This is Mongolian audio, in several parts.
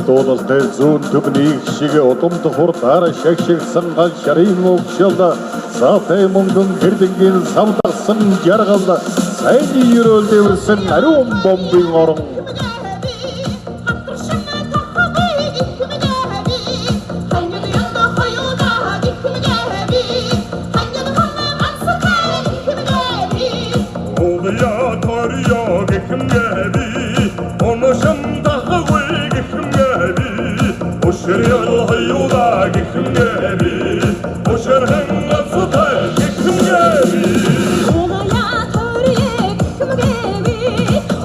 Дуулалтай зүүн түбний шиг удамд хурдаар шагшигсан гал шарын өвчл саатай мөнгөн хэрдэнгийн самдсан жаргал сайн ерөөл дэвэрсэн ариун бомбын орон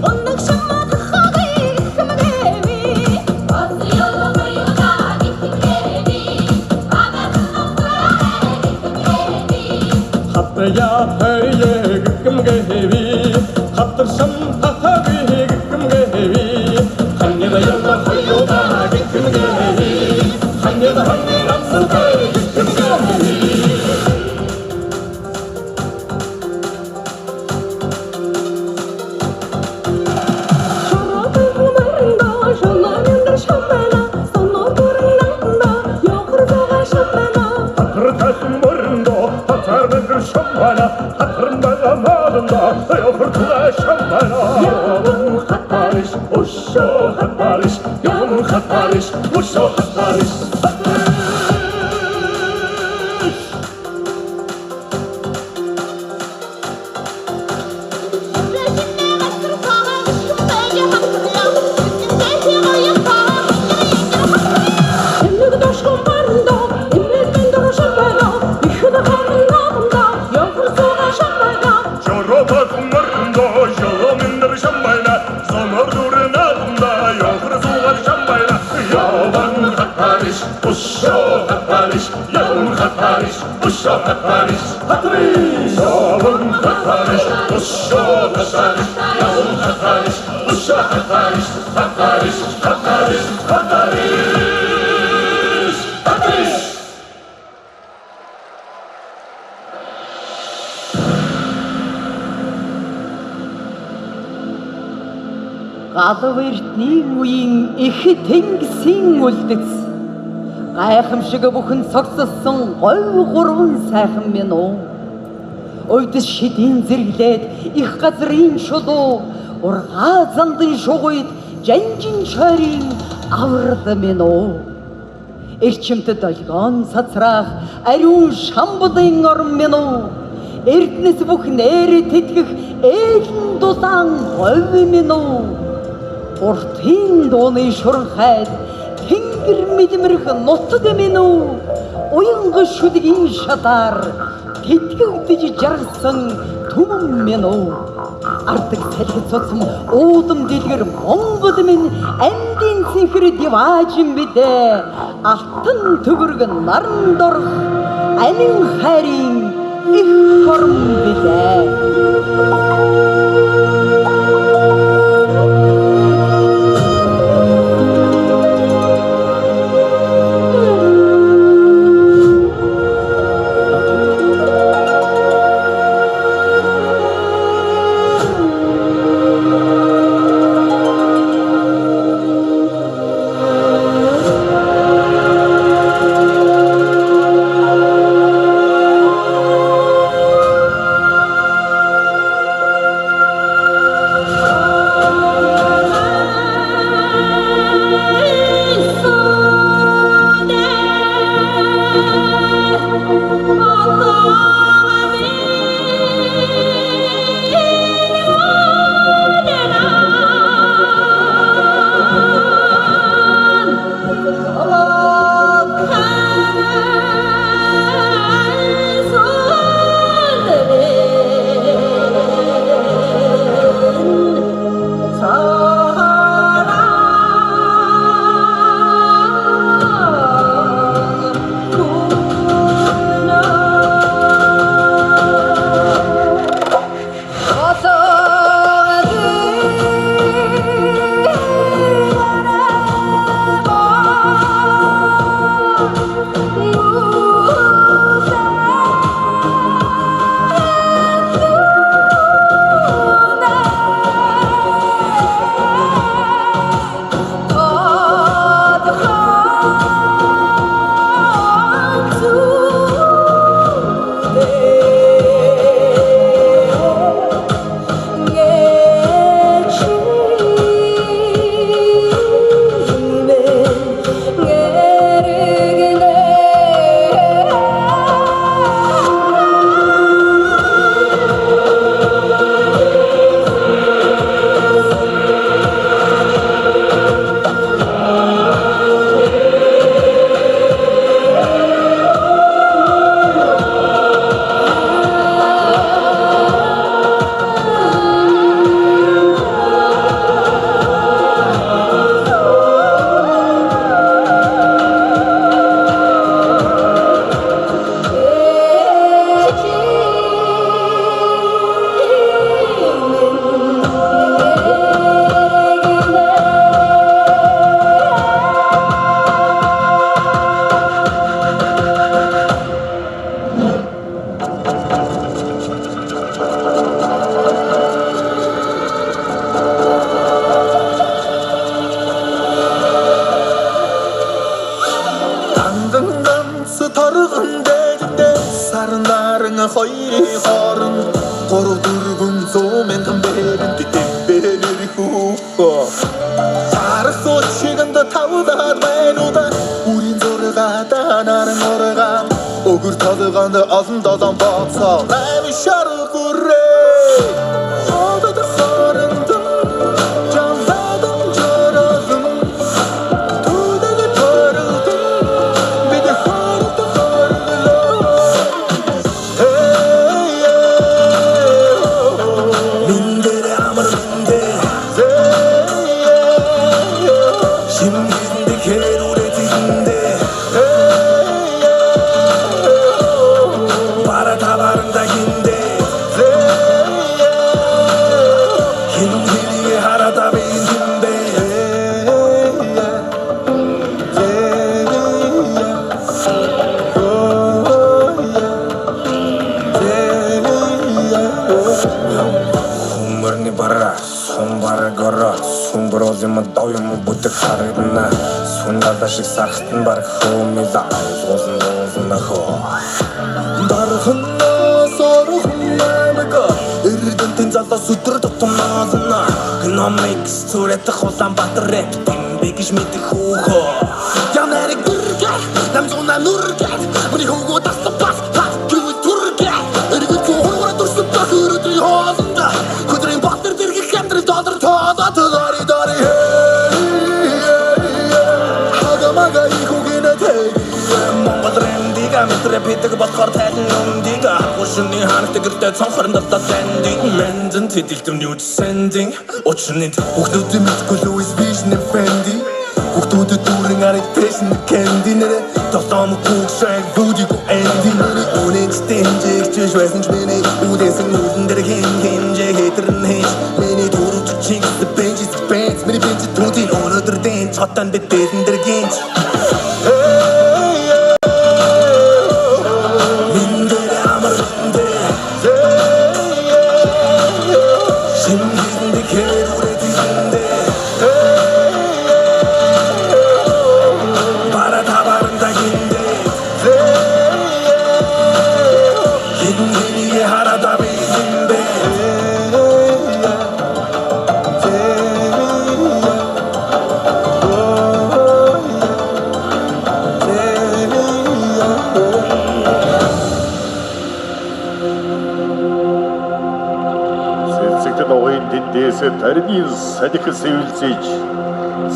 Onnak şamma шамбана хатармага малында ёхортуга шамбана явын хатариш ушо хатариш явын хатариш ушо хатариш Галав эртний үеийн их тэнгисийн үлдэц гайхамшиг бүхэн цогцолсон говь гурван сайхан минь уу өвдөс шидийн зэрэглээд их газрын чулуу ургаа зандан шугуйд жанжин шойрын аврал минь уу эрчимтэд олгон сацраах ариун шамбудын орн минь уу эрдэнэс бүх нэрэ тэтгэх ээлэн дулаан говь минь уу уртын дууны шуран хайд тэнгэр мэдмэрх нутаг минь үү уянга шүдгийн шатаар тэтгэгдэж жаргасан түмэн минь үү ардаг салхи цуцсан уудам дэлгэр Монгол минь амдын цэнхэр диваажин бидээ алтан төгөрг наран дорх анин хайрын их хорм бидээ хоёрын хооронд 3-400 мянган бэрэнд дэвбэрэр хүүхөө Харахуут шигэнд тавлаад байнуда Үрийн зургаадаа наран ургаан Өгөр толгоонд олон долоон бооцоо Найм шаруу бүрээ Хотод хооронд Жамбадан жоролон Туудаг төрөлдөн Бид хооронд хорлоо Миндэр амар миндэр Şimdinde keruretinde Para tabarında ginde Kindiliği harada bindimde Умерни бара, сон бара гора Сүн брозима доюму бүтэг харагдана Сүн гадашиг сархтан барах хөөмила Зузын нахоо Дарханаас орхон наймага Эрдэнтэн залаас өдөр тутам наазна Гномикс цүрэтэх Улаанбаатар рэп Бигиш мэдэх хүүхөө Янарыг бүргэх Намзуна нүргэх Мөний хүүгөө тасна бас Пас Гүйл түргэх Эргэн цүү хургара дурсан Бах өрөдрийн хооланда Хөдрийн бахтар дэргэх Хамтрын доллар тоодоо Тэлари дари Хагамага ихүгинэ тэги Монгол рэмдига Мэтрэ питэг болохоор тайлан өмдига Хушны ханагт гэртээ цонхорон дотоод тандing Мэнзэн тэтэлтэр ньюд сендинг Учрын хүүхдүүдийн мэдгүй Louis Vuitton Fendi Хүүхдүүдэд дүүрэн ариtation candy нэрэ Толом хүүгшэг бүүдийг энди нэрэ Үнэнчтэй хэмжээгч байсан ч миний Үдэнсэн үүдэн дээр хэмжээ хэтэрн хэж Миний дөрөвч чигс бенчис бенц Миний бенч түүний өнөдөр дэн Цотон бид дэн дээр гинч Миндэр амар миндэр Şimdinde keruretinde Para tabarında ginde Kindiliği harada bizimde Сэлцэгтэн угын тэндээс тарины салхи сэвэлцэж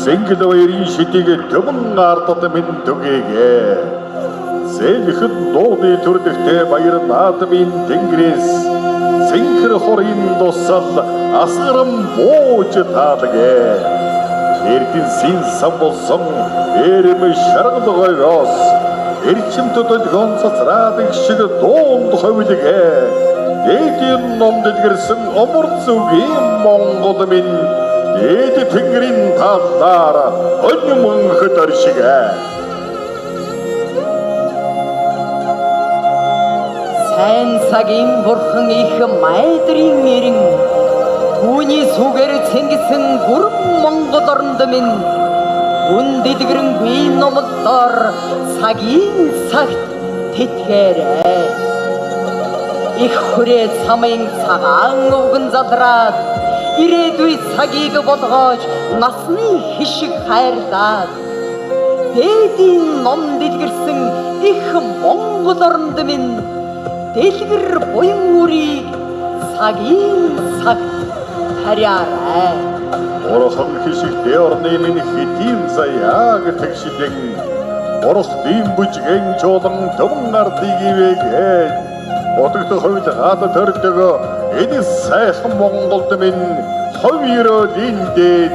Сэнгэл баярын шидийг төмөн ардад минь түгээгээ Зээлхэн дууны төрдөгтэй баяр наадмын тэнгэрээс Сэнхэр хорын дусал асгарам бууж таалагээ Эрдэн син сан болсон эрэм шаргалгойроос Эрчимтэд гонцоцраадаг шиг дуунд ховлгээ Дээдийн ном дэлгэрсэн омор зүгийн Монгол минь Дээд тэнгэрийн талаар өнмөнхөд оршигээ Сайн цагийн бурхан их майдрын нэрэн Түүний сүгээр цэнгисэн бүрэн Монгол оронд минь Үн дэлгэрэнгүй номлолоор цагийн цагт тэтгээрэй Их хүрээ цамын цагаан өвгөн задраад Ирээдүй цагийг болгоож насны хишиг хайрлаад Дээдийн ном дэлгэрсэн их Монгол оронд минь Дэлгэр буян үрийг цагийн цагт харьяарай Орхон хишигтэй орны минь хэдийн заяаг тэгшилэн Орохтын бүжгэн чуулан төмөн ардыг ивэгээ Одогт хувилгаад төрдөг энэ сайхан Монголд минь хувироо диндэд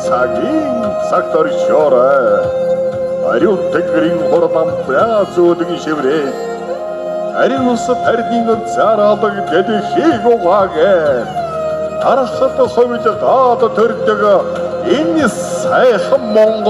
цагийн цагт оршоорой Ариун тэнгэрийн хурдан бязуудаг шиврээ Ариун ус тардын цаараадаг дэлхийг угаагээ Арахад хувилгаад төрдөг энэ сайхан Монгол